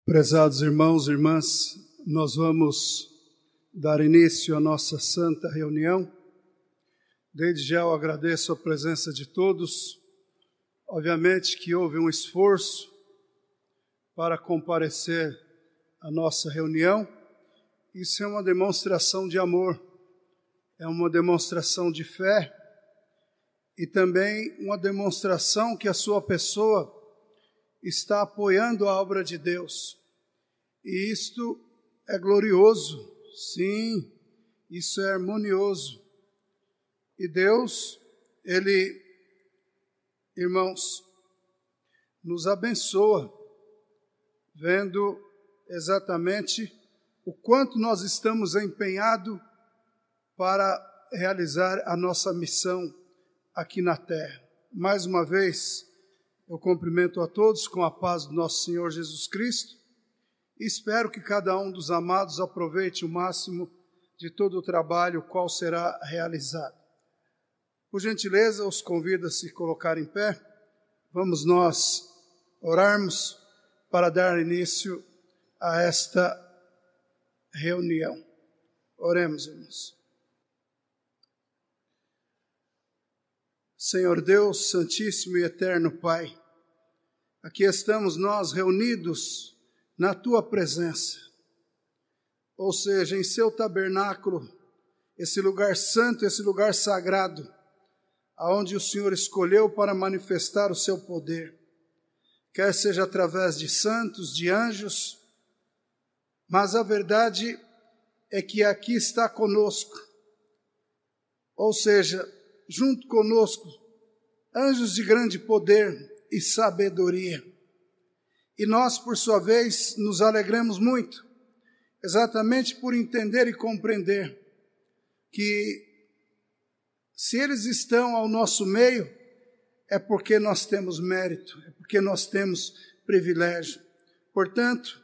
Prezados irmãos e irmãs, nós vamos dar início à nossa santa reunião. Desde já eu agradeço a presença de todos. Obviamente que houve um esforço para comparecer à nossa reunião. Isso é uma demonstração de amor, é uma demonstração de fé e também uma demonstração que a sua pessoa está apoiando a obra de Deus. E isto é glorioso, sim, isso é harmonioso. E Deus, Ele, irmãos, nos abençoa, vendo exatamente o quanto nós estamos empenhados para realizar a nossa missão aqui na terra. Mais uma vez, eu cumprimento a todos com a paz do nosso Senhor Jesus Cristo e espero que cada um dos amados aproveite o máximo de todo o trabalho qual será realizado. Por gentileza, os convido a se colocar em pé. Vamos nós orarmos para dar início a esta reunião. Oremos, irmãos. Senhor Deus, Santíssimo e Eterno Pai, aqui estamos nós reunidos na Tua presença, ou seja, em Seu tabernáculo, esse lugar santo, esse lugar sagrado, aonde o Senhor escolheu para manifestar o Seu poder, quer seja através de santos, de anjos, mas a verdade é que aqui está conosco, ou seja, junto conosco, anjos de grande poder e sabedoria. E nós, por sua vez, nos alegramos muito, exatamente por entender e compreender que se eles estão ao nosso meio, é porque nós temos mérito, é porque nós temos privilégio. Portanto,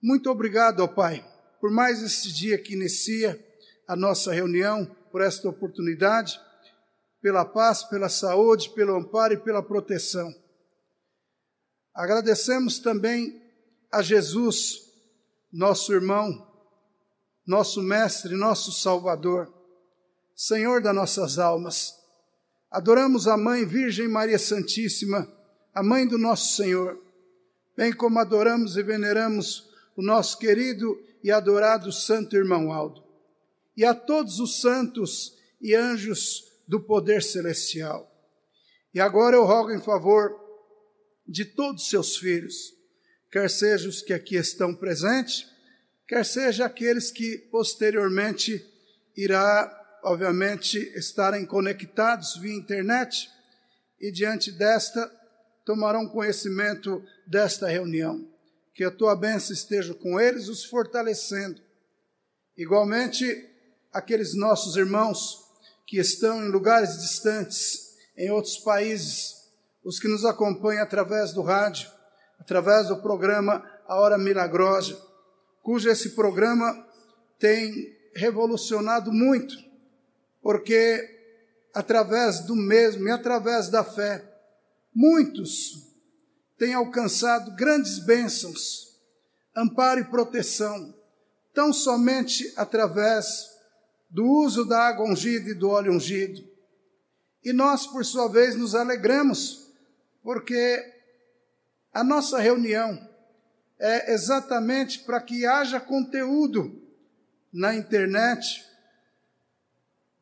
muito obrigado, ó Pai, por mais este dia que inicia a nossa reunião, por esta oportunidade, pela paz, pela saúde, pelo amparo e pela proteção. Agradecemos também a Jesus, nosso irmão, nosso mestre, nosso Salvador, Senhor das nossas almas. Adoramos a Mãe Virgem Maria Santíssima, a Mãe do nosso Senhor, bem como adoramos e veneramos o nosso querido e adorado Santo Irmão Aldo, e a todos os santos e anjos do poder celestial. E agora eu rogo em favor de todos os seus filhos, quer sejam os que aqui estão presentes, quer sejam aqueles que posteriormente irá, obviamente, estarem conectados via internet e diante desta tomarão conhecimento desta reunião. Que a tua bênção esteja com eles, os fortalecendo. Igualmente, aqueles nossos irmãos que estão em lugares distantes, em outros países, os que nos acompanham através do rádio, através do programa A Hora Milagrosa, cujo esse programa tem revolucionado muito, porque através do mesmo e através da fé, muitos têm alcançado grandes bênçãos, amparo e proteção, tão somente através do uso da água ungida e do óleo ungido. E nós, por sua vez, nos alegramos, porque a nossa reunião é exatamente para que haja conteúdo na internet.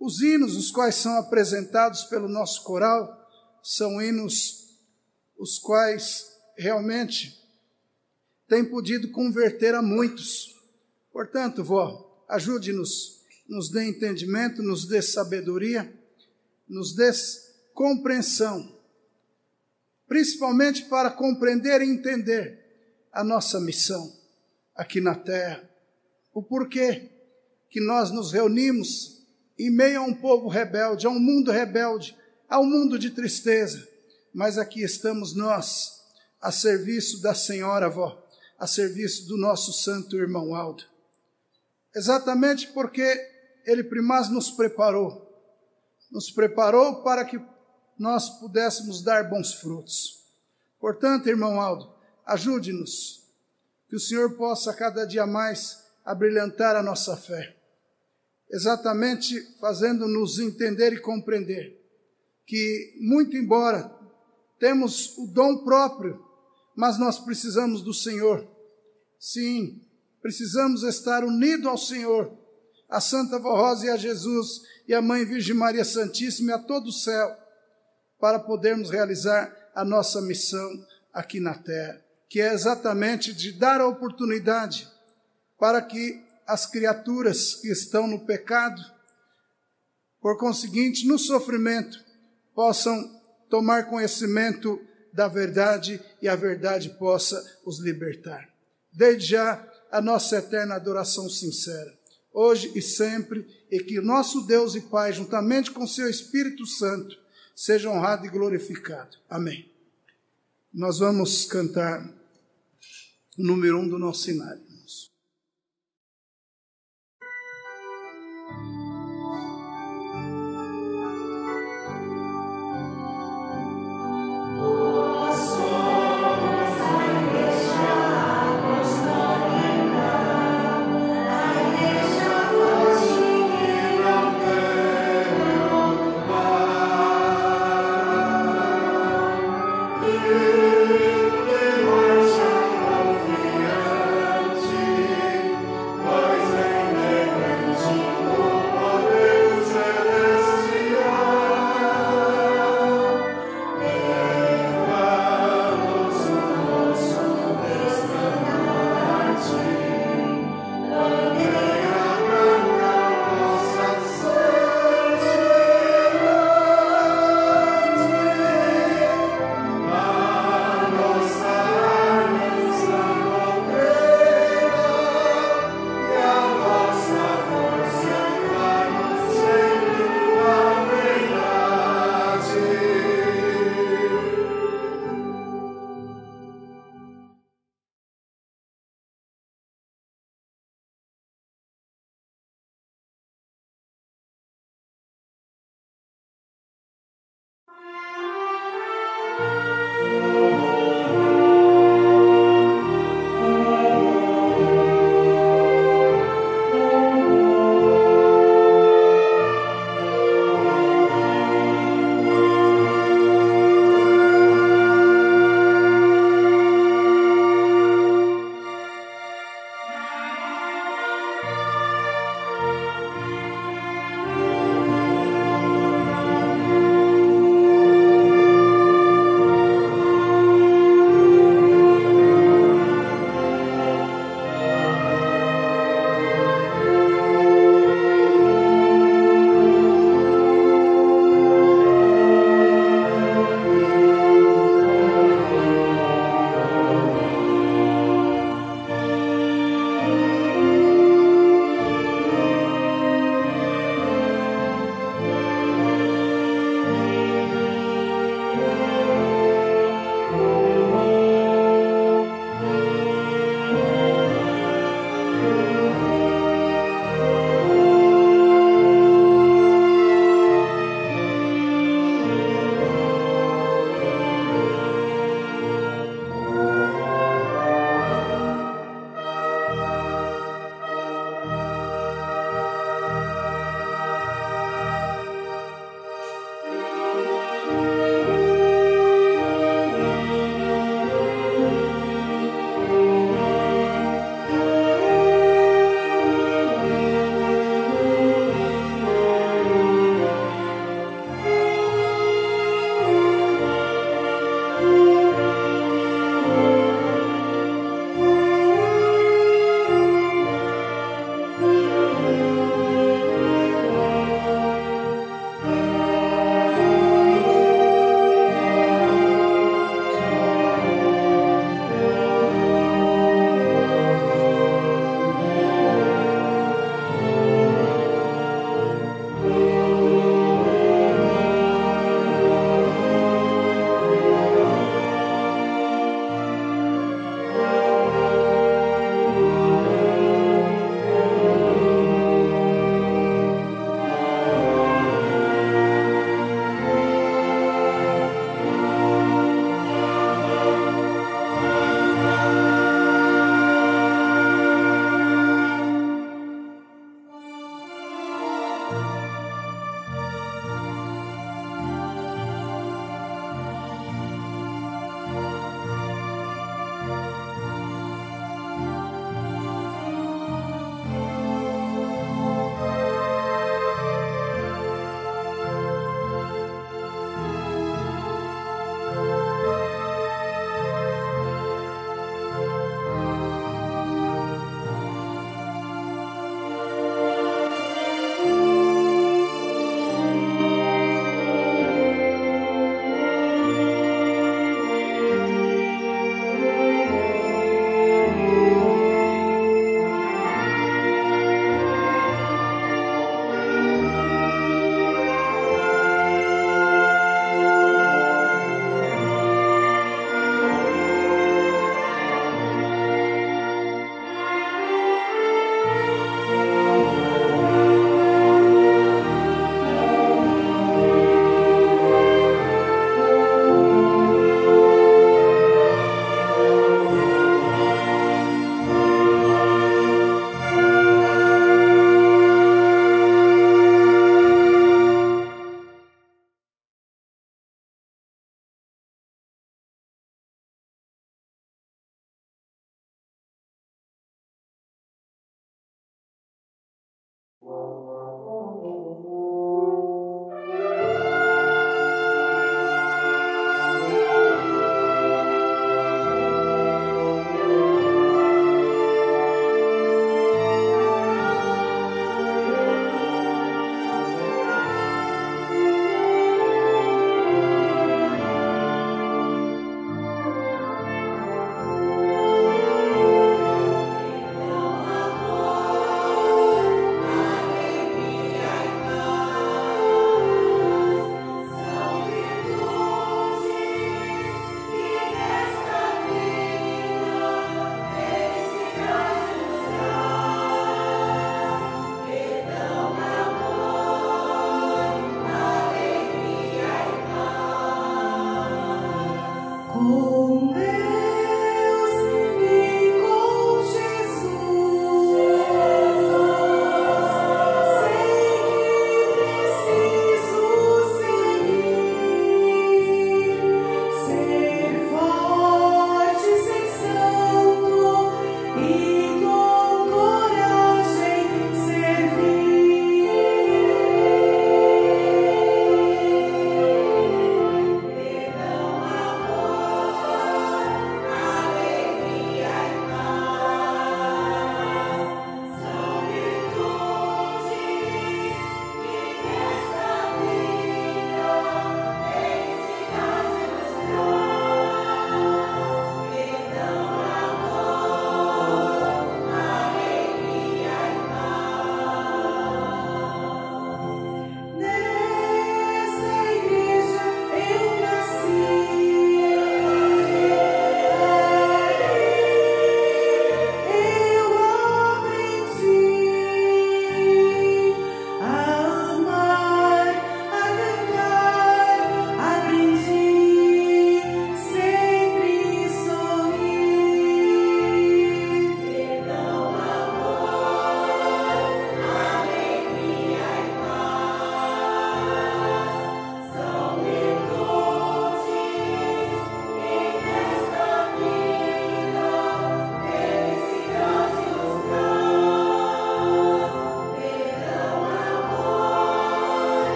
Os hinos, os quais são apresentados pelo nosso coral, são hinos os quais realmente têm podido converter a muitos. Portanto, vó, ajude-nos, nos dê entendimento, nos dê sabedoria, nos dê compreensão, principalmente para compreender e entender a nossa missão aqui na terra, o porquê que nós nos reunimos em meio a um povo rebelde, a um mundo de tristeza, mas aqui estamos nós, a serviço da Senhora, vó, a serviço do nosso santo irmão Aldo. Exatamente porque ele primaz nos preparou para que nós pudéssemos dar bons frutos. Portanto, irmão Aldo, ajude-nos que o Senhor possa cada dia mais abrilhantar a nossa fé, exatamente fazendo-nos entender e compreender que, muito embora temos o dom próprio, mas nós precisamos do Senhor. Sim, precisamos estar unidos ao Senhor, a Santa Vó Rosa e a Jesus e a Mãe Virgem Maria Santíssima e a todo o céu, para podermos realizar a nossa missão aqui na terra, que é exatamente de dar a oportunidade para que as criaturas que estão no pecado, por conseguinte, no sofrimento, possam tomar conhecimento da verdade e a verdade possa os libertar. Desde já, a nossa eterna adoração sincera, hoje e sempre, e que o nosso Deus e Pai, juntamente com seu Espírito Santo, seja honrado e glorificado. Amém. Nós vamos cantar o número 1 do nosso cenário.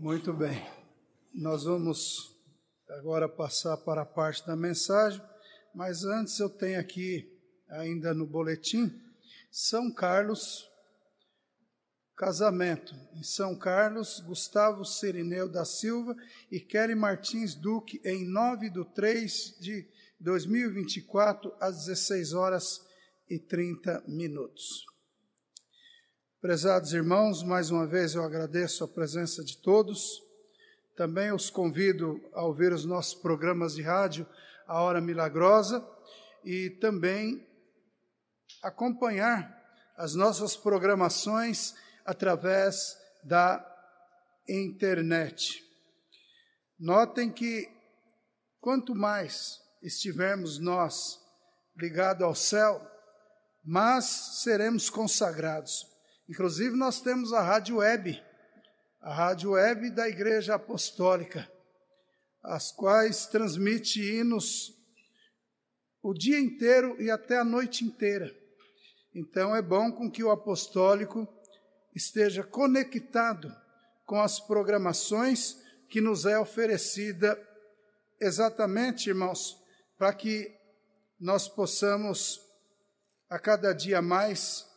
Muito bem. Nós vamos agora passar para a parte da mensagem, mas antes eu tenho aqui, ainda no boletim, São Carlos, casamento. Em São Carlos, Gustavo Cirineu da Silva e Kelly Martins Duque, em 9/3/2024, às 16h30. Prezados irmãos, mais uma vez eu agradeço a presença de todos. Também os convido a ouvir os nossos programas de rádio, A Hora Milagrosa, e também acompanhar as nossas programações através da internet. Notem que quanto mais estivermos nós ligados ao céu, mais seremos consagrados. Inclusive nós temos a rádio web da Igreja Apostólica, as quais transmite hinos o dia inteiro e até a noite inteira. Então é bom com que o apostólico esteja conectado com as programações que nos é oferecida exatamente, irmãos, para que nós possamos a cada dia mais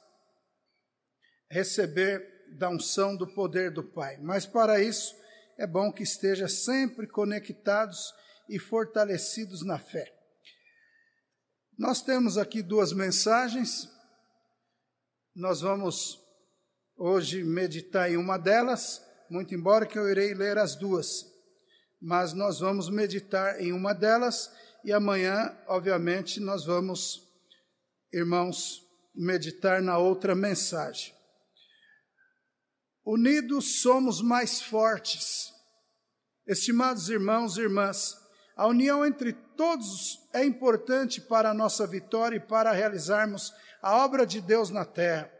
receber da unção do poder do Pai. Mas para isso é bom que esteja sempre conectados e fortalecidos na fé. Nós temos aqui duas mensagens. Nós vamos hoje meditar em uma delas, muito embora que eu irei ler as duas, mas nós vamos meditar em uma delas e amanhã, obviamente, nós vamos, irmãos, meditar na outra mensagem. Unidos somos mais fortes. Estimados irmãos e irmãs, a união entre todos é importante para a nossa vitória e para realizarmos a obra de Deus na terra.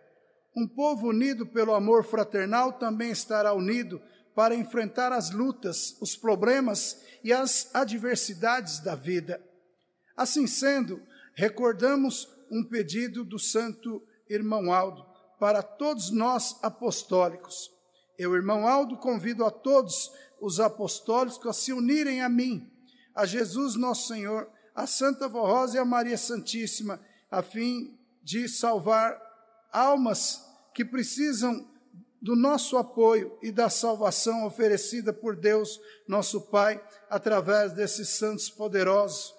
Um povo unido pelo amor fraternal também estará unido para enfrentar as lutas, os problemas e as adversidades da vida. Assim sendo, recordamos um pedido do santo irmão Aldo para todos nós apostólicos. Eu, irmão Aldo, convido a todos os apostólicos a se unirem a mim, a Jesus nosso Senhor, a Santa Vó Rosa e a Maria Santíssima, a fim de salvar almas que precisam do nosso apoio e da salvação oferecida por Deus, nosso Pai, através desses santos poderosos,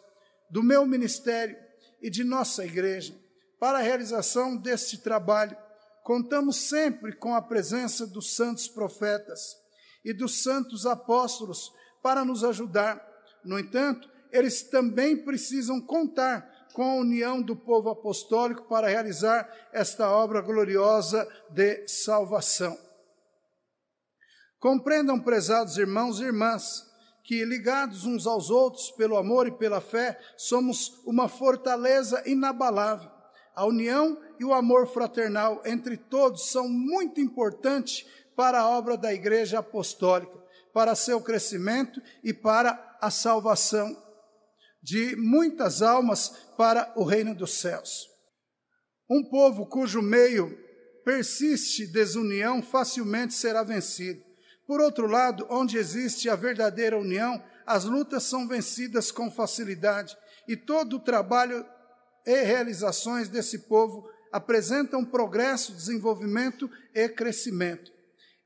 do meu ministério e de nossa igreja. Para a realização deste trabalho, contamos sempre com a presença dos santos profetas e dos santos apóstolos para nos ajudar. No entanto, eles também precisam contar com a união do povo apostólico para realizar esta obra gloriosa de salvação. Compreendam, prezados irmãos e irmãs, que ligados uns aos outros pelo amor e pela fé, somos uma fortaleza inabalável. A união e o amor fraternal entre todos são muito importantes para a obra da Igreja Apostólica, para seu crescimento e para a salvação de muitas almas para o reino dos céus. Um povo cujo meio persiste desunião facilmente será vencido. Por outro lado, onde existe a verdadeira união, as lutas são vencidas com facilidade e todo o trabalho e realizações desse povo apresentam progresso, desenvolvimento e crescimento.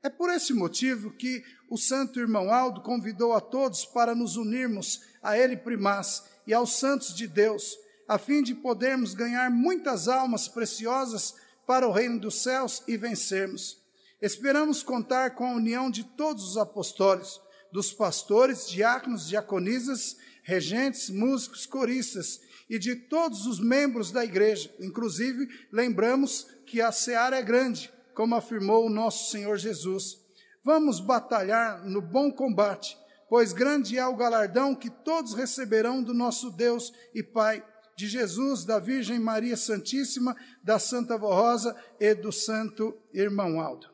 É por esse motivo que o santo irmão Aldo convidou a todos para nos unirmos a ele primaz e aos santos de Deus, a fim de podermos ganhar muitas almas preciosas para o reino dos céus e vencermos. Esperamos contar com a união de todos os apostólicos, dos pastores, diáconos, diaconisas, regentes, músicos, coristas e de todos os membros da igreja. Inclusive, lembramos que a seara é grande, como afirmou o nosso Senhor Jesus. Vamos batalhar no bom combate, pois grande é o galardão que todos receberão do nosso Deus e Pai, de Jesus, da Virgem Maria Santíssima, da Santa Vó Rosa e do santo irmão Aldo.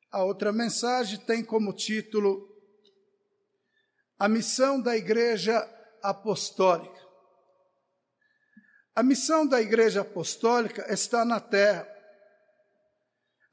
A outra mensagem tem como título A Missão da Igreja Apostólica. A missão da Igreja Apostólica está na terra.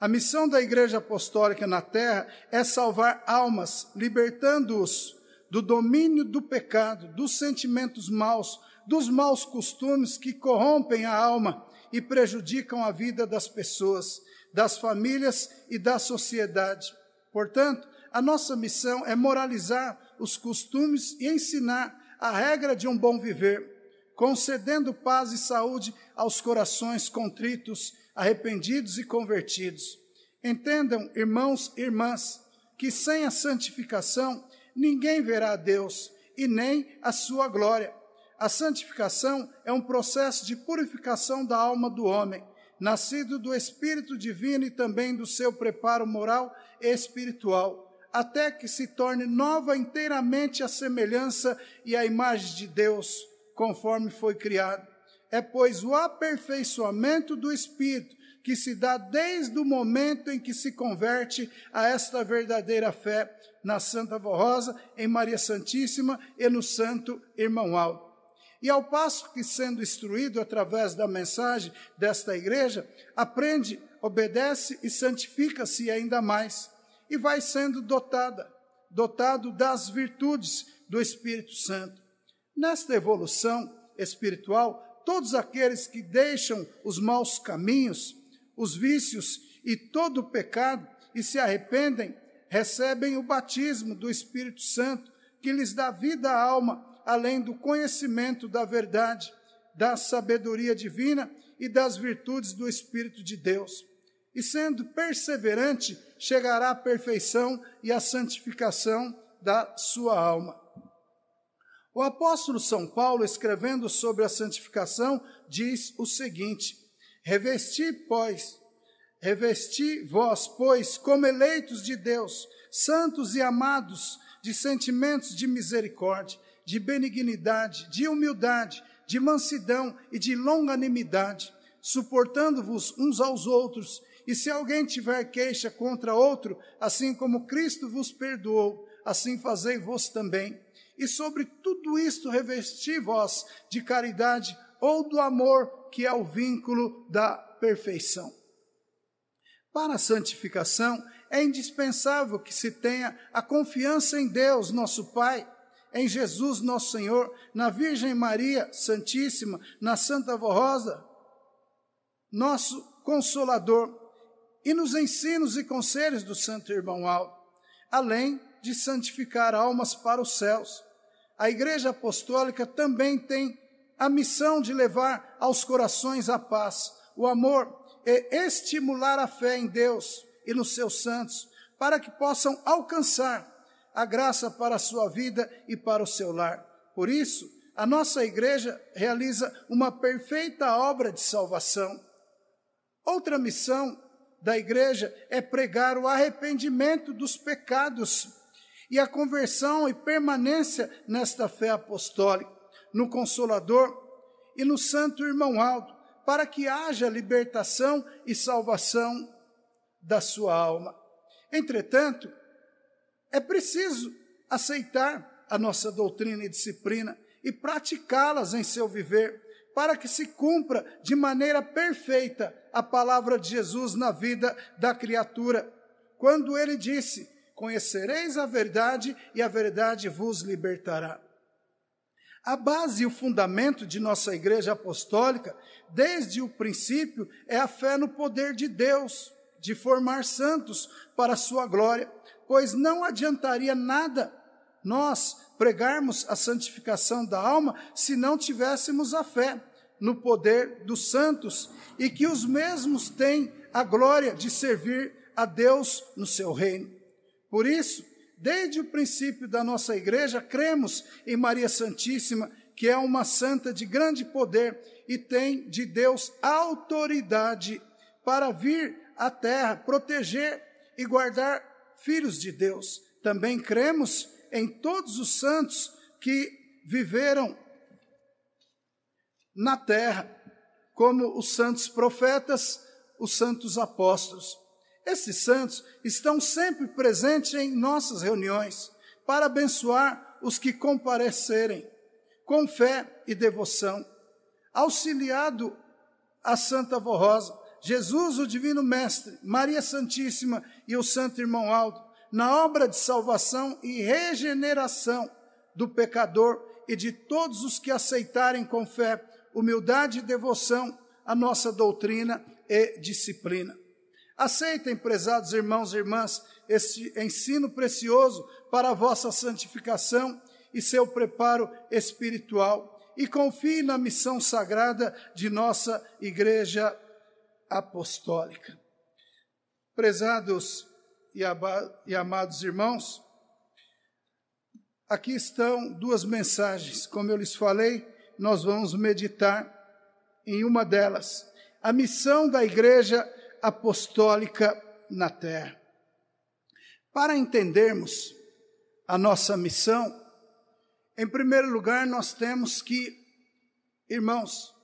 A missão da Igreja Apostólica na terra é salvar almas, libertando-os do domínio do pecado, dos sentimentos maus, dos maus costumes que corrompem a alma e prejudicam a vida das pessoas, das famílias e da sociedade. Portanto, a nossa missão é moralizar os costumes e ensinar a regra de um bom viver, concedendo paz e saúde aos corações contritos, arrependidos e convertidos. Entendam, irmãos e irmãs, que sem a santificação ninguém verá a Deus e nem a sua glória. A santificação é um processo de purificação da alma do homem, nascido do Espírito Divino e também do seu preparo moral e espiritual, até que se torne nova inteiramente a semelhança e a imagem de Deus, conforme foi criado. É, pois, o aperfeiçoamento do Espírito que se dá desde o momento em que se converte a esta verdadeira fé na Santa Vó Rosa, em Maria Santíssima e no Santo Irmão Aldo. E ao passo que, sendo instruído através da mensagem desta igreja, aprende, obedece e santifica-se ainda mais, e vai sendo dotado das virtudes do Espírito Santo. Nesta evolução espiritual, todos aqueles que deixam os maus caminhos, os vícios e todo o pecado e se arrependem, recebem o batismo do Espírito Santo, que lhes dá vida à alma, além do conhecimento da verdade, da sabedoria divina e das virtudes do Espírito de Deus. E sendo perseverante, chegará à perfeição e à santificação da sua alma. O apóstolo São Paulo, escrevendo sobre a santificação, diz o seguinte: Revesti vós, pois, como eleitos de Deus, santos e amados, de sentimentos de misericórdia, de benignidade, de humildade, de mansidão e de longanimidade, suportando-vos uns aos outros, e se alguém tiver queixa contra outro, assim como Cristo vos perdoou, assim fazei vós também. E sobre tudo isto revesti vós de caridade ou do amor, que é o vínculo da perfeição. Para a santificação, é indispensável que se tenha a confiança em Deus, nosso Pai, em Jesus, nosso Senhor, na Virgem Maria Santíssima, na Santa Vó Rosa, nosso Consolador, e nos ensinos e conselhos do Santo Irmão Aldo, além de santificar almas para os céus. A Igreja Apostólica também tem a missão de levar aos corações a paz, o amor e estimular a fé em Deus e nos seus santos, para que possam alcançar a graça para a sua vida e para o seu lar. Por isso, a nossa igreja realiza uma perfeita obra de salvação. Outra missão da igreja é pregar o arrependimento dos pecados e a conversão e permanência nesta fé apostólica, no Consolador e no Santo Irmão Aldo, para que haja libertação e salvação da sua alma. Entretanto, é preciso aceitar a nossa doutrina e disciplina e praticá-las em seu viver, para que se cumpra de maneira perfeita a palavra de Jesus na vida da criatura, quando ele disse: conhecereis a verdade e a verdade vos libertará. A base e o fundamento de nossa igreja apostólica, desde o princípio, é a fé no poder de Deus, de formar santos para a sua glória, pois não adiantaria nada nós pregarmos a santificação da alma se não tivéssemos a fé no poder dos santos e que os mesmos têm a glória de servir a Deus no seu reino. Por isso, desde o princípio da nossa igreja, cremos em Maria Santíssima, que é uma santa de grande poder e tem de Deus autoridade para vir à terra, proteger e guardar filhos de Deus. Também cremos em todos os santos que viveram na terra, como os santos profetas, os santos apóstolos. Esses santos estão sempre presentes em nossas reuniões para abençoar os que comparecerem com fé e devoção. Auxiliado a Santa Vó Rosa, Jesus, o Divino Mestre, Maria Santíssima e o Santo Irmão Aldo, na obra de salvação e regeneração do pecador e de todos os que aceitarem com fé, humildade e devoção a nossa doutrina e disciplina. Aceitem, prezados irmãos e irmãs, este ensino precioso para a vossa santificação e seu preparo espiritual, e confiem na missão sagrada de nossa Igreja Apostólica. Prezados e amados irmãos, aqui estão duas mensagens. Como eu lhes falei, nós vamos meditar em uma delas, a missão da Igreja Apostólica na Terra. Para entendermos a nossa missão, em primeiro lugar, nós temos que, irmãos,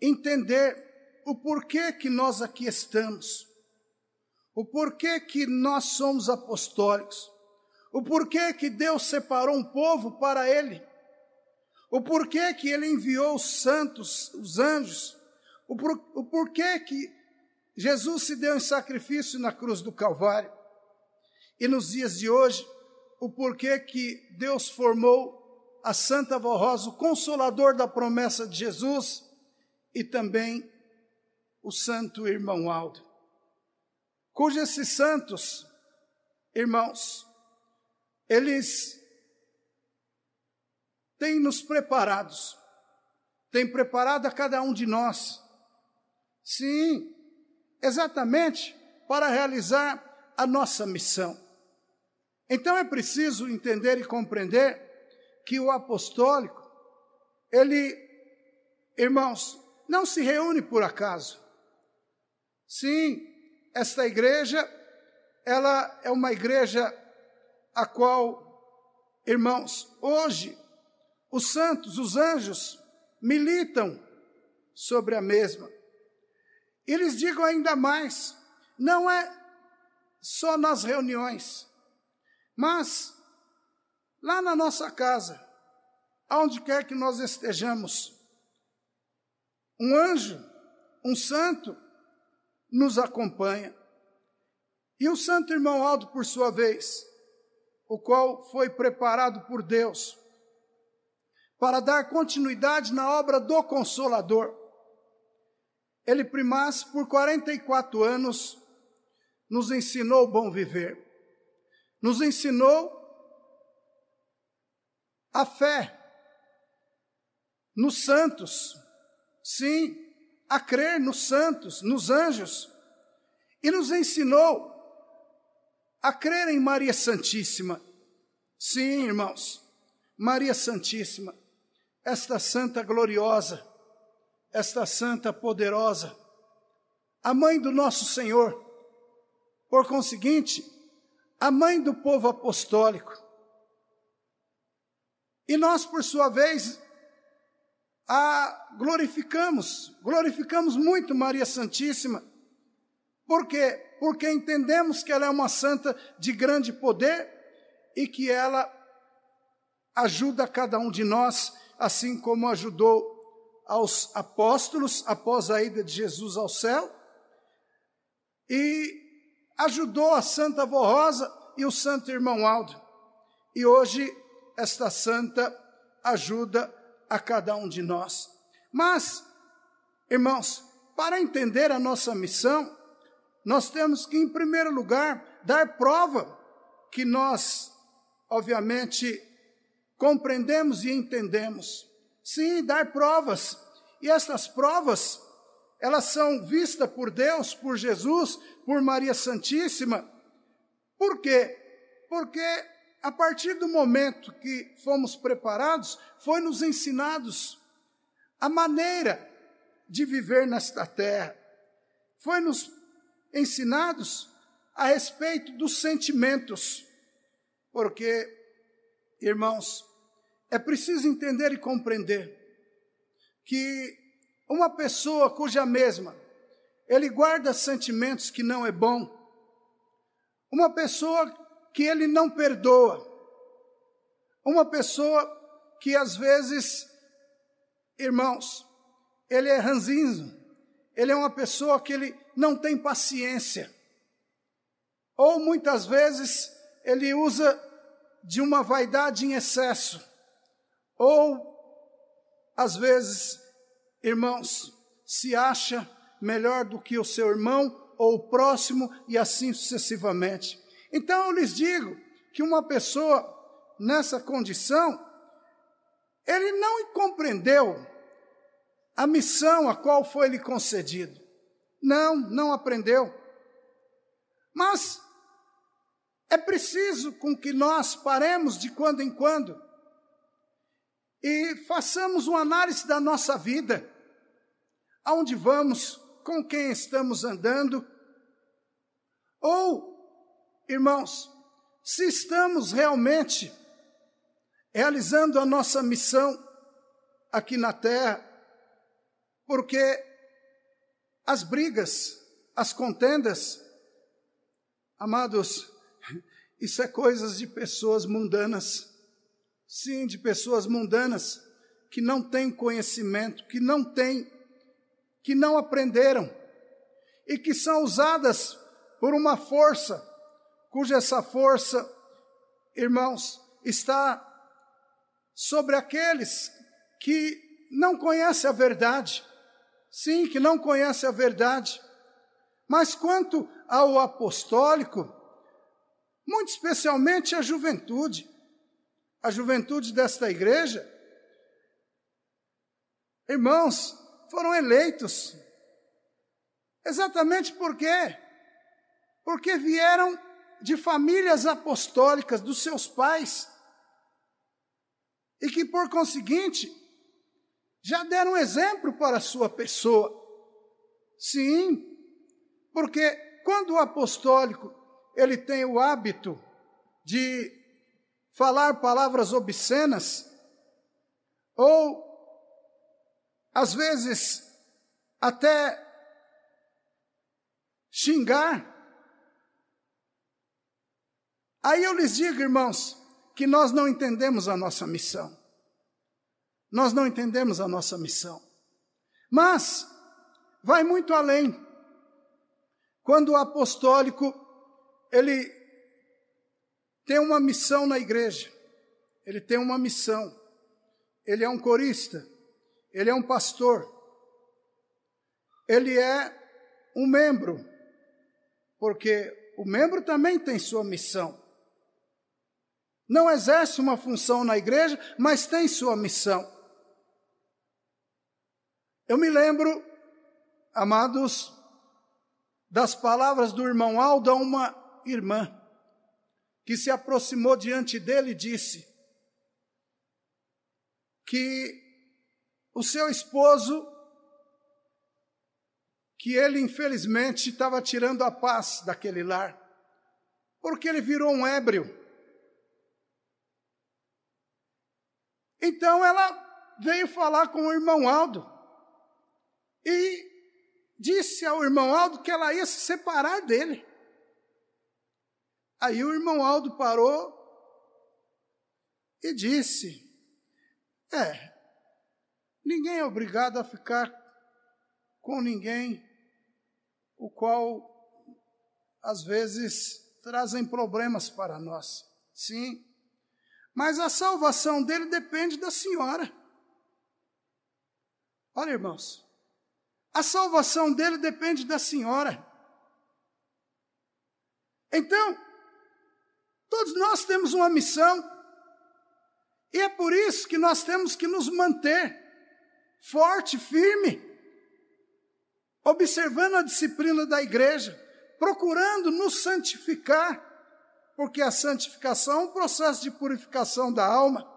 entender o porquê que nós aqui estamos, o porquê que nós somos apostólicos, o porquê que Deus separou um povo para Ele, o porquê que Ele enviou os santos, os anjos, o porquê que Jesus se deu em sacrifício na cruz do Calvário, e nos dias de hoje, o porquê que Deus formou a Santa Avó Rosa, o Consolador da promessa de Jesus, e também o Santo Irmão Aldo, cujos esses santos, irmãos, eles têm nos preparados, têm preparado a cada um de nós, sim, exatamente para realizar a nossa missão. Então é preciso entender e compreender que o apostólico, ele, irmãos, não se reúne por acaso. Sim, esta igreja, ela é uma igreja a qual, irmãos, hoje, os santos, os anjos, militam sobre a mesma. E lhes digo ainda mais, não é só nas reuniões, mas lá na nossa casa, aonde quer que nós estejamos, um anjo, um santo, nos acompanha. E o Santo Irmão Aldo, por sua vez, o qual foi preparado por Deus para dar continuidade na obra do Consolador. Ele, primaz, por 44 anos, nos ensinou o bom viver, nos ensinou a fé nos santos, sim, a crer nos santos, nos anjos, e nos ensinou a crer em Maria Santíssima. Sim, irmãos, Maria Santíssima, esta santa gloriosa, esta santa poderosa, a mãe do nosso Senhor, por conseguinte, a mãe do povo apostólico. E nós, por sua vez, a glorificamos muito Maria Santíssima. Por quê? Porque entendemos que ela é uma santa de grande poder e que ela ajuda cada um de nós, assim como ajudou aos apóstolos após a ida de Jesus ao céu, e ajudou a Santa Avó Rosa e o Santo Irmão Aldo. E hoje esta santa ajuda a cada um de nós. Mas, irmãos, para entender a nossa missão, nós temos que, em primeiro lugar, dar prova que nós, obviamente, compreendemos e entendemos. Sim, dar provas. E estas provas, elas são vistas por Deus, por Jesus, por Maria Santíssima. Por quê? Porque a partir do momento que fomos preparados, foi-nos ensinados a maneira de viver nesta terra. Foi-nos ensinados a respeito dos sentimentos. Porque, irmãos, é preciso entender e compreender que uma pessoa cuja mesma ele guarda sentimentos que não é bom, uma pessoa que ele não perdoa, uma pessoa que às vezes, irmãos, ele é ranzinho, ele é uma pessoa que ele não tem paciência. Ou muitas vezes ele usa de uma vaidade em excesso. Ou, às vezes, irmãos, se acha melhor do que o seu irmão ou o próximo e assim sucessivamente. Então eu lhes digo que uma pessoa nessa condição, ele não compreendeu a missão a qual foi lhe concedido. Não aprendeu. Mas é preciso com que nós paremos de quando em quando e façamos uma análise da nossa vida. Aonde vamos, com quem estamos andando. Ou, irmãos, se estamos realmente realizando a nossa missão aqui na terra, porque as brigas, as contendas, amados, isso é coisas de pessoas mundanas. Sim, de pessoas mundanas que não têm conhecimento, que não aprenderam e que são usadas por uma força, cuja essa força, irmãos, está sobre aqueles que não conhecem a verdade. Sim, que não conhecem a verdade. Mas quanto ao apostólico, muito especialmente a juventude desta igreja, irmãos, foram eleitos. Exatamente por quê? Porque vieram de famílias apostólicas dos seus pais e que, por conseguinte, já deram exemplo para a sua pessoa. Sim, porque quando o apostólico ele tem o hábito de falar palavras obscenas, ou às vezes até xingar, aí eu lhes digo, irmãos, que nós não entendemos a nossa missão. Nós não entendemos a nossa missão. Mas vai muito além. Quando o apostólico, ele tem uma missão na igreja, ele tem uma missão, ele é um corista, ele é um pastor, ele é um membro, porque o membro também tem sua missão. Não exerce uma função na igreja, mas tem sua missão. Eu me lembro, amados, das palavras do irmão Aldo a uma irmã, que se aproximou diante dele e disse que o seu esposo, que ele infelizmente estava tirando a paz daquele lar, porque ele virou um ébrio. Então ela veio falar com o irmão Aldo e disse ao irmão Aldo que ela ia se separar dele. Aí o irmão Aldo parou e disse, ninguém é obrigado a ficar com ninguém, o qual às vezes trazem problemas para nós. Sim, mas a salvação dele depende da senhora. Olha, irmãos, a salvação dele depende da senhora. Então, todos nós temos uma missão, e é por isso que nós temos que nos manter forte, firme, observando a disciplina da igreja, procurando nos santificar, porque a santificação é um processo de purificação da alma.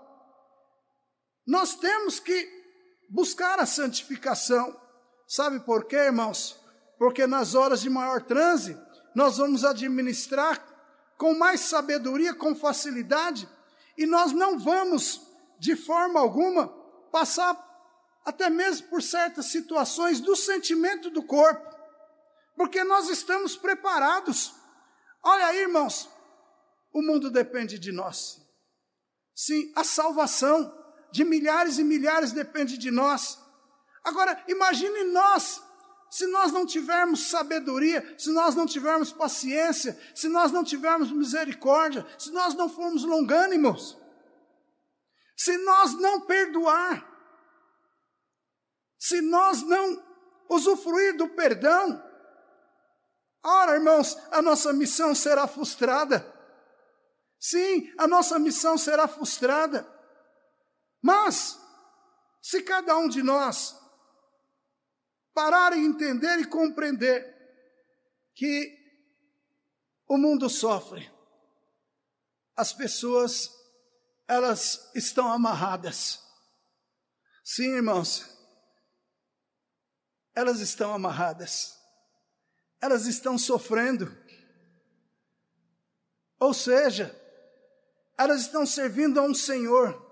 Nós temos que buscar a santificação. Sabe por quê, irmãos? Porque nas horas de maior transe, nós vamos administrar com mais sabedoria, com facilidade, e nós não vamos, de forma alguma, passar até mesmo por certas situações do sentimento do corpo, porque nós estamos preparados. Olha aí, irmãos, o mundo depende de nós. Sim, a salvação de milhares e milhares depende de nós. Agora, imagine nós se nós não tivermos sabedoria, se nós não tivermos paciência, se nós não tivermos misericórdia, se nós não formos longânimos, se nós não perdoar, se nós não usufruir do perdão, ora, irmãos, a nossa missão será frustrada. Sim, a nossa missão será frustrada. Mas, se cada um de nós parar e entender e compreender que o mundo sofre, as pessoas, elas estão amarradas. Sim, irmãos, elas estão amarradas. Elas estão sofrendo. Ou seja, elas estão servindo a um Senhor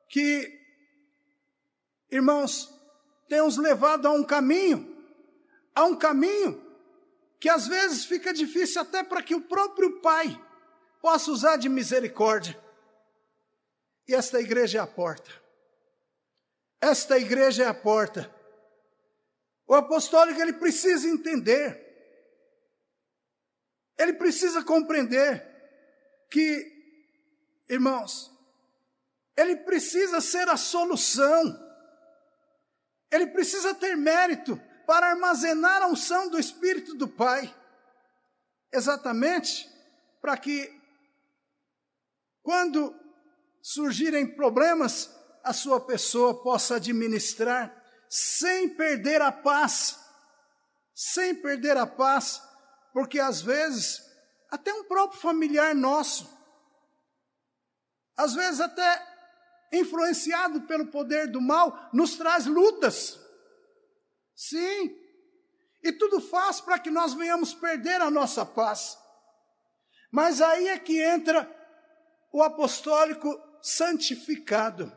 que, irmãos, tem os levado a um caminho que às vezes fica difícil até para que o próprio Pai possa usar de misericórdia. E esta igreja é a porta. Esta igreja é a porta. O apostólico, ele precisa entender, ele precisa compreender que, irmãos, ele precisa ser a solução, ele precisa ter mérito para armazenar a unção do Espírito do Pai, exatamente para que, quando surgirem problemas, a sua pessoa possa administrar sem perder a paz, porque às vezes, até um próprio familiar nosso, às vezes até influenciado pelo poder do mal, nos traz lutas. Sim, e tudo faz para que nós venhamos perder a nossa paz. Mas aí é que entra o apostólico santificado,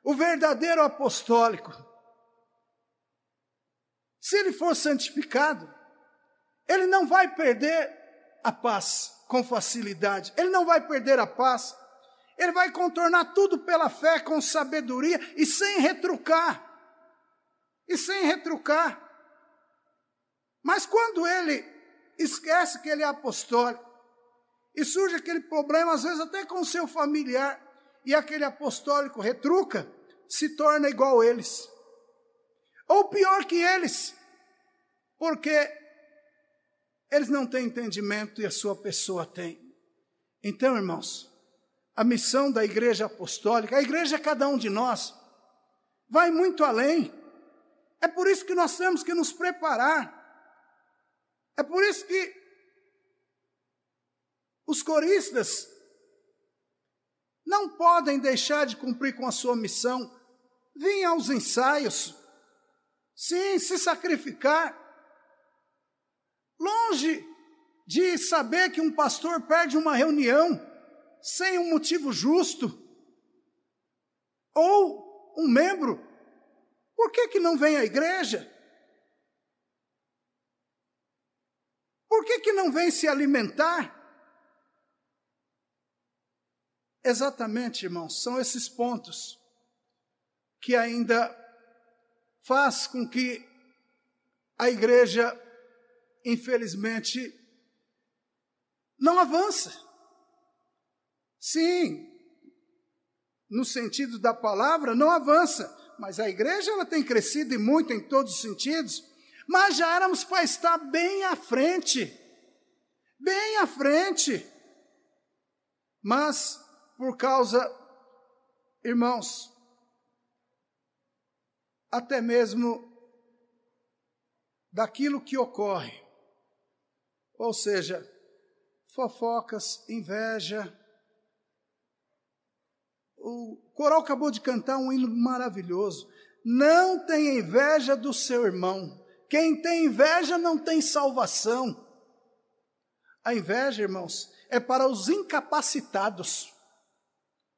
o verdadeiro apostólico. Se ele for santificado, ele não vai perder a paz com facilidade, ele não vai perder a paz, ele vai contornar tudo pela fé, com sabedoria e sem retrucar. Mas quando ele esquece que ele é apostólico, e surge aquele problema, às vezes até com o seu familiar, e aquele apostólico retruca, se torna igual a eles, ou pior que eles, porque eles não têm entendimento e a sua pessoa tem. Então, irmãos, a missão da igreja apostólica, a igreja é cada um de nós, vai muito além. É por isso que nós temos que nos preparar. É por isso que os coristas não podem deixar de cumprir com a sua missão, vir aos ensaios, sim, se sacrificar, longe de saber que um pastor perde uma reunião sem um motivo justo, ou um membro, por que não vem à igreja? Por que não vem se alimentar? Exatamente, irmãos, são esses pontos que ainda faz com que a igreja, infelizmente, não avance. Sim, no sentido da palavra, não avança, mas a igreja ela tem crescido e muito em todos os sentidos, mas já éramos para estar bem à frente, mas por causa, irmãos, até mesmo daquilo que ocorre, ou seja, fofocas, inveja. O coral acabou de cantar um hino maravilhoso. Não tenha inveja do seu irmão. Quem tem inveja não tem salvação. A inveja, irmãos, é para os incapacitados.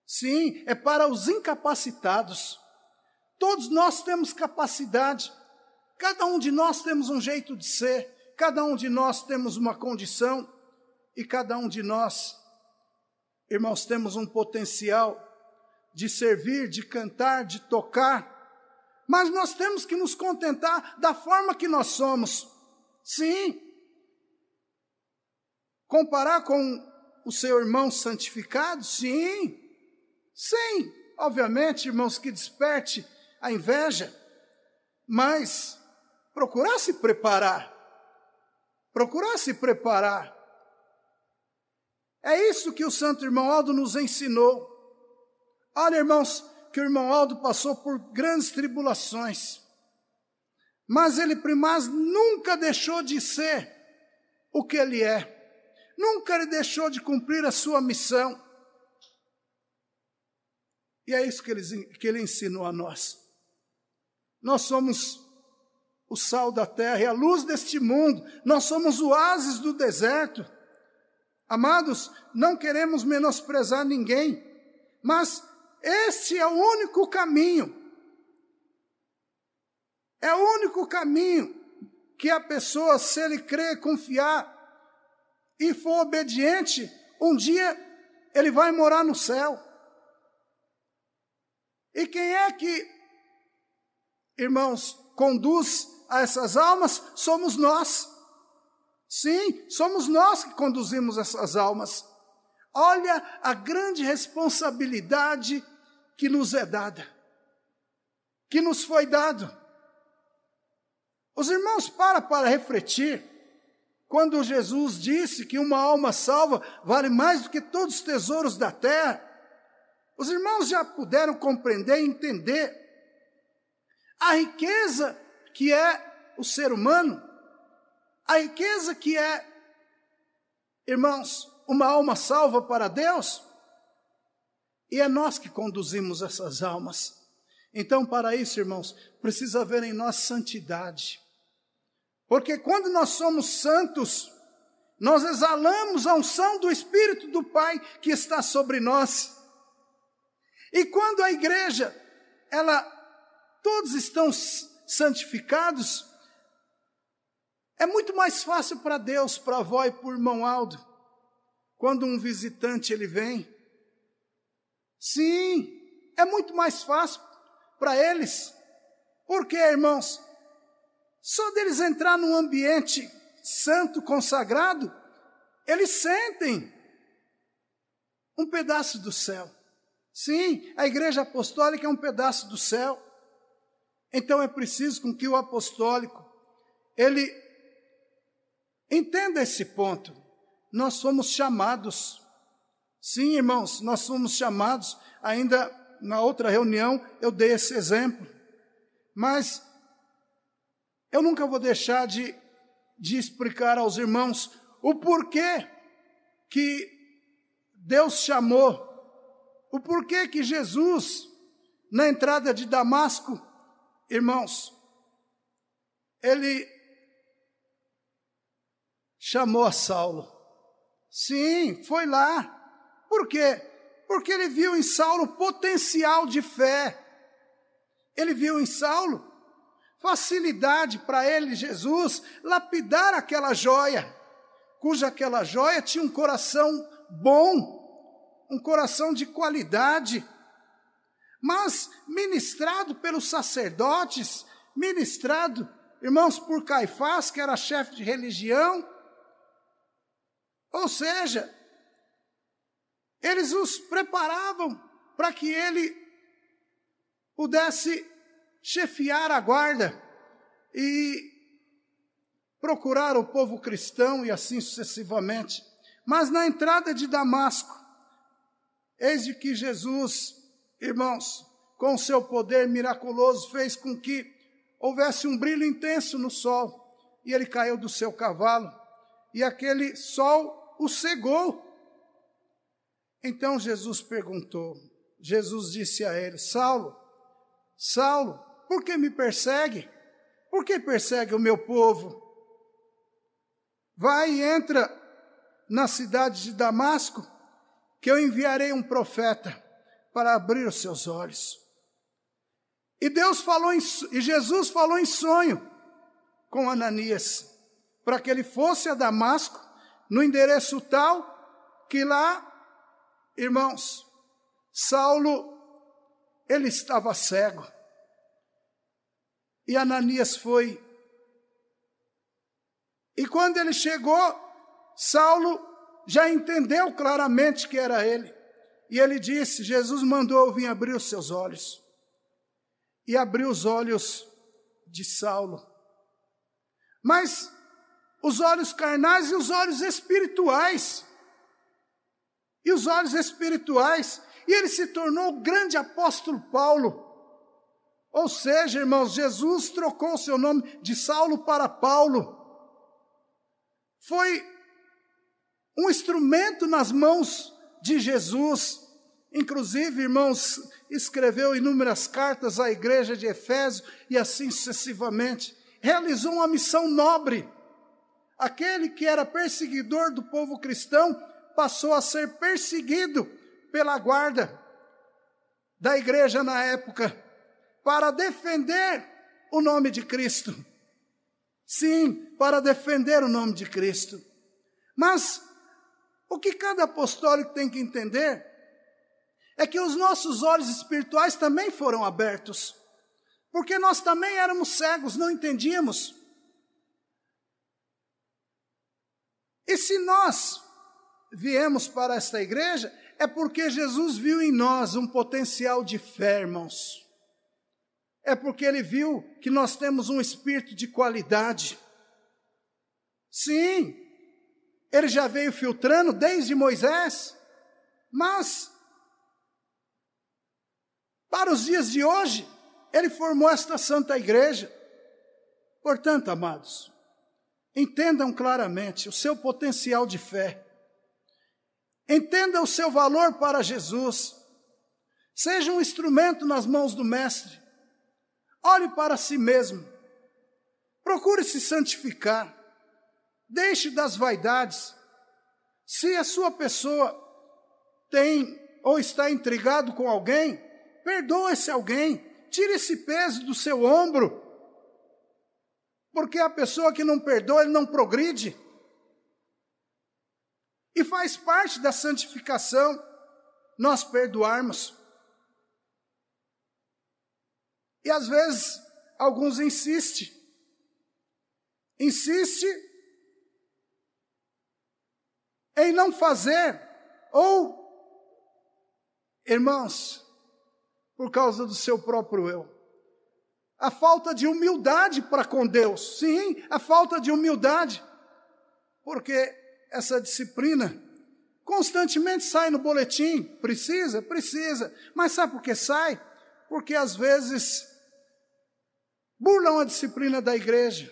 Sim, é para os incapacitados. Todos nós temos capacidade. Cada um de nós temos um jeito de ser. Cada um de nós temos uma condição. E cada um de nós, irmãos, temos um potencial de servir, de cantar, de tocar. Mas nós temos que nos contentar da forma que nós somos. Sim. Comparar com o seu irmão santificado? Sim. Sim. Obviamente, irmãos, que desperte a inveja, mas procurar se preparar. Procurar se preparar. É isso que o santo irmão Aldo nos ensinou. Olha, irmãos, que o irmão Aldo passou por grandes tribulações, mas ele nunca deixou de ser o que ele é. Nunca ele deixou de cumprir a sua missão. E é isso que ele ensinou a nós. Nós somos o sal da terra e a luz deste mundo. Nós somos o oásis do deserto. Amados, não queremos menosprezar ninguém, mas este é o único caminho. É o único caminho que a pessoa, se ele crer, confiar e for obediente, um dia ele vai morar no céu. E quem é que, irmãos, conduz a essas almas? Somos nós. Sim, somos nós que conduzimos essas almas. Olha a grande responsabilidade que nos é dada, que nos foi dado. Os irmãos para refletir, quando Jesus disse que uma alma salva vale mais do que todos os tesouros da terra. Os irmãos já puderam compreender e entender a riqueza que é o ser humano, a riqueza que é, irmãos, uma alma salva para Deus, e é nós que conduzimos essas almas. Então, para isso, irmãos, precisa haver em nós santidade, porque quando nós somos santos, nós exalamos a unção do Espírito do Pai que está sobre nós. E quando a igreja, todos estão santificados, é muito mais fácil para Deus, para a avó e para o irmão Aldo, quando um visitante ele vem. Sim, é muito mais fácil para eles. Por quê, irmãos? Só deles entrar num ambiente santo, consagrado, eles sentem um pedaço do céu. Sim, a igreja apostólica é um pedaço do céu. Então é preciso com que o apostólico, ele entenda esse ponto. Nós somos chamados. Sim, irmãos, nós somos chamados. Ainda na outra reunião eu dei esse exemplo. Mas eu nunca vou deixar de explicar aos irmãos o porquê que Deus chamou, o porquê que Jesus, na entrada de Damasco, irmãos, ele chamou a Saulo. Sim, foi lá. Por quê? Porque ele viu em Saulo potencial de fé. Ele viu em Saulo facilidade para ele, Jesus, lapidar aquela joia, cuja aquela joia tinha um coração bom, um coração de qualidade, mas ministrado pelos sacerdotes, ministrado, irmãos, por Caifás, que era chefe de religião. Ou seja, eles os preparavam para que ele pudesse chefiar a guarda e procurar o povo cristão e assim sucessivamente. Mas na entrada de Damasco, eis de que Jesus, irmãos, com o seu poder miraculoso, fez com que houvesse um brilho intenso no sol, e ele caiu do seu cavalo, e aquele sol o cegou. Então Jesus perguntou, Jesus disse a ele: Saulo, Saulo, por que me persegue? Por que persegue o meu povo? Vai e entra na cidade de Damasco, que eu enviarei um profeta para abrir os seus olhos. E Jesus falou em sonho com Ananias, para que ele fosse a Damasco, no endereço tal, que lá, irmãos, Saulo, ele estava cego. E Ananias foi. E quando ele chegou, Saulo já entendeu claramente que era ele. E ele disse, Jesus mandou eu vir abrir os seus olhos. E abriu os olhos de Saulo. Mas os olhos carnais e os olhos espirituais. E os olhos espirituais. E ele se tornou o grande apóstolo Paulo. Ou seja, irmãos, Jesus trocou seu nome de Saulo para Paulo. Foi um instrumento nas mãos de Jesus. Inclusive, irmãos, escreveu inúmeras cartas à igreja de Efésio e assim sucessivamente. Realizou uma missão nobre. Aquele que era perseguidor do povo cristão passou a ser perseguido pela guarda da igreja na época, para defender o nome de Cristo. Sim, para defender o nome de Cristo. Mas o que cada apostólico tem que entender é que os nossos olhos espirituais também foram abertos, porque nós também éramos cegos, não entendíamos. E se nós viemos para esta igreja, é porque Jesus viu em nós um potencial de fé, irmãos. É porque Ele viu que nós temos um espírito de qualidade. Sim, Ele já veio filtrando desde Moisés, mas para os dias de hoje, Ele formou esta santa igreja. Portanto, amados, entendam claramente o seu potencial de fé. Entenda o seu valor para Jesus. Seja um instrumento nas mãos do Mestre. Olhe para si mesmo. Procure se santificar. Deixe das vaidades. Se a sua pessoa tem ou está intrigado com alguém, perdoe esse alguém. Tire esse peso do seu ombro. Porque a pessoa que não perdoa, ele não progride. E faz parte da santificação nós perdoarmos. E às vezes, alguns insistem em não fazer, ou, irmãos, por causa do seu próprio eu. A falta de humildade para com Deus, sim, a falta de humildade, porque essa disciplina constantemente sai no boletim, precisa, mas sabe por que sai? Porque às vezes burlam a disciplina da igreja.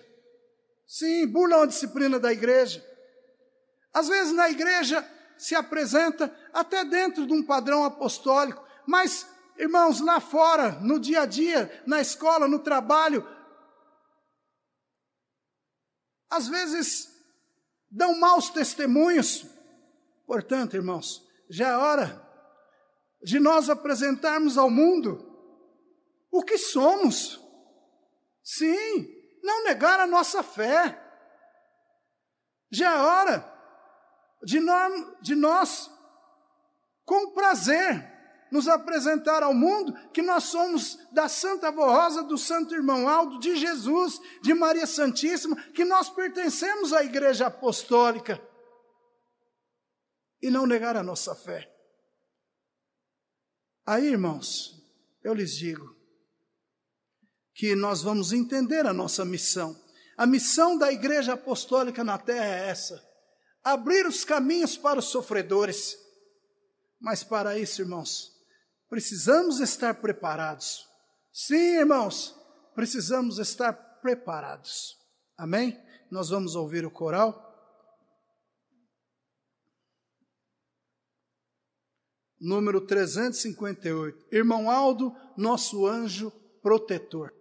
Sim, burlam a disciplina da igreja. Às vezes na igreja se apresenta até dentro de um padrão apostólico, mas, irmãos, lá fora, no dia a dia, na escola, no trabalho, às vezes dão maus testemunhos. Portanto, irmãos, já é hora de nós apresentarmos ao mundo o que somos. Sim, não negar a nossa fé. Já é hora de nós, com prazer, nos apresentar ao mundo que nós somos da Santa Avó Rosa, do Santo Irmão Aldo, de Jesus, de Maria Santíssima, que nós pertencemos à Igreja Apostólica. E não negar a nossa fé. Aí, irmãos, eu lhes digo que nós vamos entender a nossa missão. A missão da Igreja Apostólica na Terra é essa: abrir os caminhos para os sofredores. Mas para isso, irmãos, precisamos estar preparados. Sim, irmãos, precisamos estar preparados. Amém? Nós vamos ouvir o coral. Número 358. Irmão Aldo, nosso anjo protetor.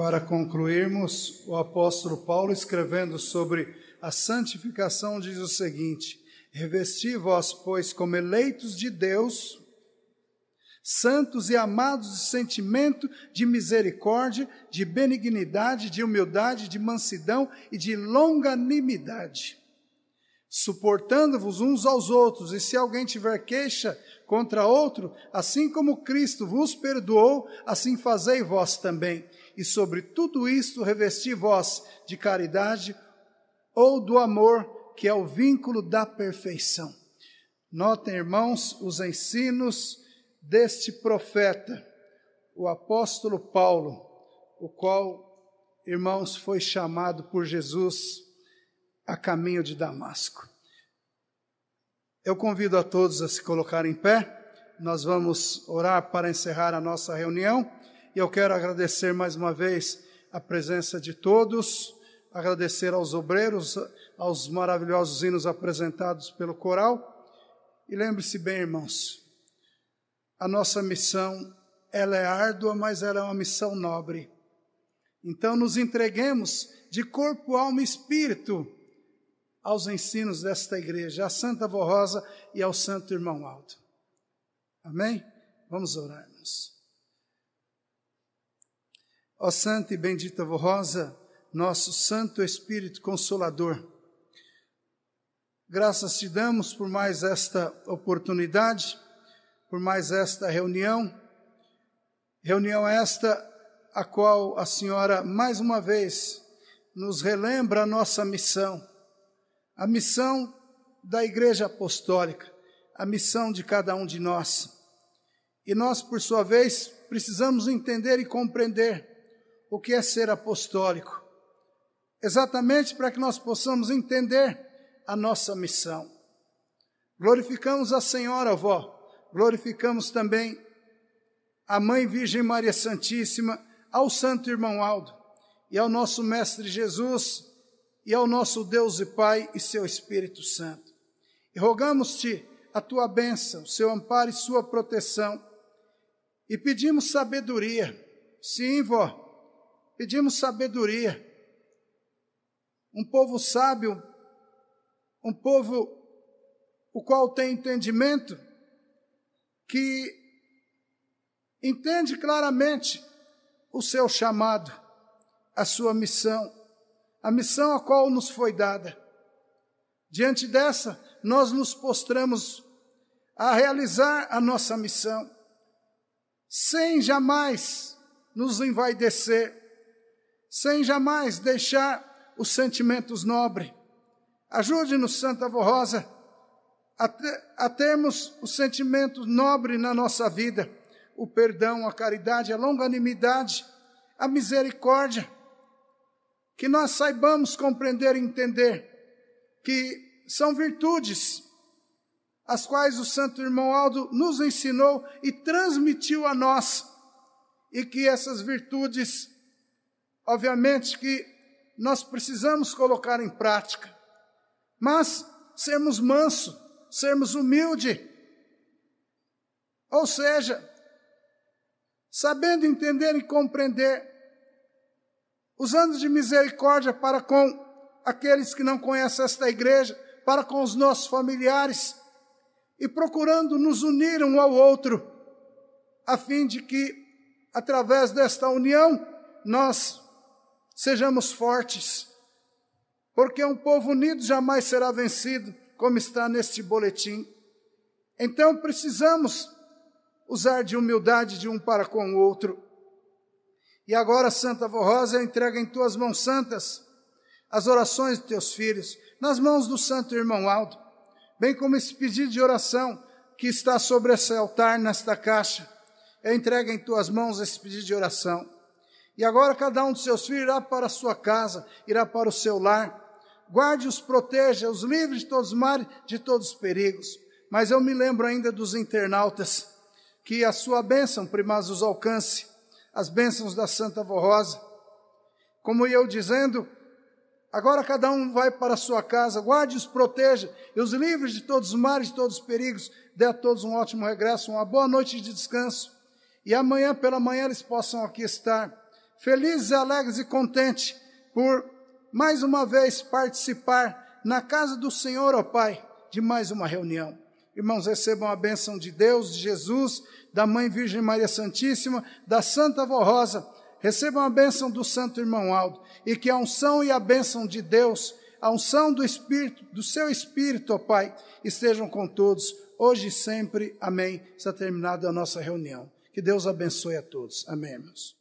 Para concluirmos, o apóstolo Paulo, escrevendo sobre a santificação, diz o seguinte: revesti vós, pois, como eleitos de Deus, santos e amados de sentimento, de misericórdia, de benignidade, de humildade, de mansidão e de longanimidade, suportando-vos uns aos outros, e se alguém tiver queixa contra outro, assim como Cristo vos perdoou, assim fazei vós também. E sobre tudo isto revesti vós de caridade ou do amor, que é o vínculo da perfeição. Notem, irmãos, os ensinos deste profeta, o apóstolo Paulo, o qual, irmãos, foi chamado por Jesus a caminho de Damasco. Eu convido a todos a se colocar em pé. Nós vamos orar para encerrar a nossa reunião. E eu quero agradecer mais uma vez a presença de todos, agradecer aos obreiros, aos maravilhosos hinos apresentados pelo coral. E lembre-se bem, irmãos, a nossa missão, ela é árdua, mas ela é uma missão nobre. Então nos entreguemos de corpo, alma e espírito aos ensinos desta igreja, à Santa Avó Rosa e ao Santo Irmão Aldo. Amém? Vamos orar, irmãos. Ó Santa e bendita Avó Rosa, nosso Santo Espírito Consolador, graças te damos por mais esta oportunidade, por mais esta reunião esta a qual a Senhora mais uma vez nos relembra a nossa missão, a missão da Igreja Apostólica, a missão de cada um de nós. E nós, por sua vez, precisamos entender e compreender o que é ser apostólico, exatamente para que nós possamos entender a nossa missão. Glorificamos a Senhora, avó, glorificamos também a Mãe Virgem Maria Santíssima, ao Santo Irmão Aldo, e ao nosso Mestre Jesus, e ao nosso Deus e Pai e seu Espírito Santo. E rogamos-te a tua bênção, seu amparo e sua proteção, e pedimos sabedoria. Sim, vó, pedimos sabedoria. Um povo sábio, um povo o qual tem entendimento, que entende claramente o seu chamado, a sua missão, a missão a qual nos foi dada. Diante dessa, nós nos postramos a realizar a nossa missão, sem jamais nos envaidecer, sem jamais deixar os sentimentos nobres. Ajude-nos, Santa Avó Rosa, a termos o sentimento nobre na nossa vida, o perdão, a caridade, a longanimidade, a misericórdia, que nós saibamos compreender e entender que são virtudes as quais o Santo Irmão Aldo nos ensinou e transmitiu a nós, e que essas virtudes, obviamente que nós precisamos colocar em prática, mas sermos mansos, sermos humildes, ou seja, sabendo entender e compreender, usando de misericórdia para com aqueles que não conhecem esta igreja, para com os nossos familiares, e procurando nos unir um ao outro, a fim de que, através desta união, nós sejamos fortes, porque um povo unido jamais será vencido, como está neste boletim. Então precisamos usar de humildade de um para com o outro. E agora, Santa Avó Rosa, eu entrego em tuas mãos santas as orações de teus filhos, nas mãos do Santo Irmão Aldo, bem como esse pedido de oração que está sobre esse altar, nesta caixa. Eu entrego em tuas mãos esse pedido de oração. E agora cada um dos seus filhos irá para a sua casa, irá para o seu lar. Guarde-os, proteja, os livre de todos os males, de todos os perigos. Mas eu me lembro ainda dos internautas, que a sua bênção, primaz, os alcance, as bênçãos da Santa Avó Rosa. Como eu dizendo, agora cada um vai para a sua casa, guarde-os, proteja, e os livre de todos os males, de todos os perigos, dê a todos um ótimo regresso, uma boa noite de descanso, e amanhã pela manhã eles possam aqui estar, felizes, alegres e contentes por mais uma vez participar na casa do Senhor, ó Pai, de mais uma reunião. Irmãos, recebam a bênção de Deus, de Jesus, da Mãe Virgem Maria Santíssima, da Santa Avó Rosa. Recebam a bênção do Santo Irmão Aldo, e que a unção e a bênção de Deus, a unção do Espírito, do seu Espírito, ó Pai, estejam com todos, hoje e sempre. Amém. Está terminada a nossa reunião. Que Deus abençoe a todos. Amém, irmãos.